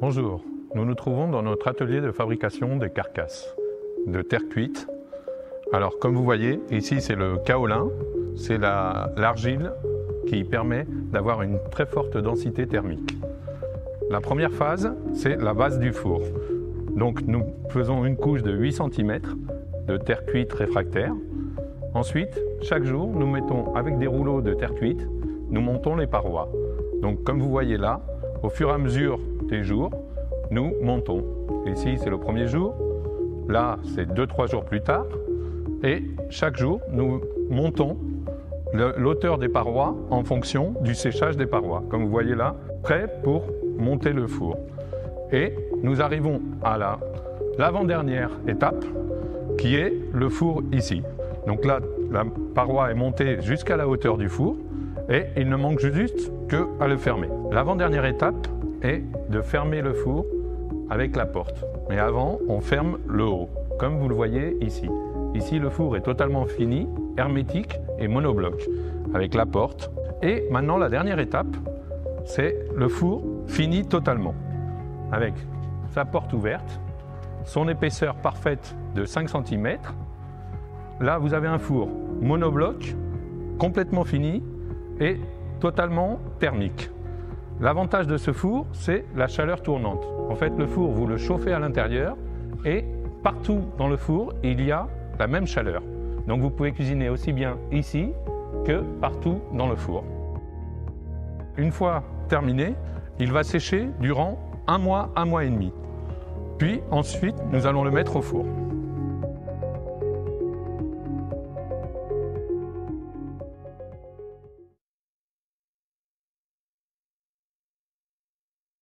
Bonjour, nous nous trouvons dans notre atelier de fabrication des carcasses de terre cuite. Alors comme vous voyez, ici c'est le kaolin, c'est l'argile qui permet d'avoir une très forte densité thermique. La première phase, c'est la base du four. Donc nous faisons une couche de 8 cm de terre cuite réfractaire. Ensuite, chaque jour, nous mettons avec des rouleaux de terre cuite, nous montons les parois. Donc comme vous voyez là, au fur et à mesure des jours, nous montons. Ici, c'est le premier jour. Là, c'est 2-3 jours plus tard. Et chaque jour, nous montons l'hauteur des parois en fonction du séchage des parois. Comme vous voyez là, prêt pour monter le four. Et nous arrivons à l'avant-dernière étape, qui est le four ici. Donc là, la paroi est montée jusqu'à la hauteur du four et il ne manque juste qu'à le fermer. L'avant-dernière étape est de fermer le four avec la porte. Mais avant, on ferme le haut, comme vous le voyez ici. Ici, le four est totalement fini, hermétique et monobloc, avec la porte. Et maintenant, la dernière étape, c'est le four fini totalement, avec sa porte ouverte, son épaisseur parfaite de 5 cm. Là, vous avez un four monobloc, complètement fini et totalement thermique. L'avantage de ce four, c'est la chaleur tournante. En fait, le four, vous le chauffez à l'intérieur et partout dans le four, il y a la même chaleur. Donc vous pouvez cuisiner aussi bien ici que partout dans le four. Une fois terminé, il va sécher durant 1 mois, 1 mois et demi. Puis ensuite, nous allons le mettre au four.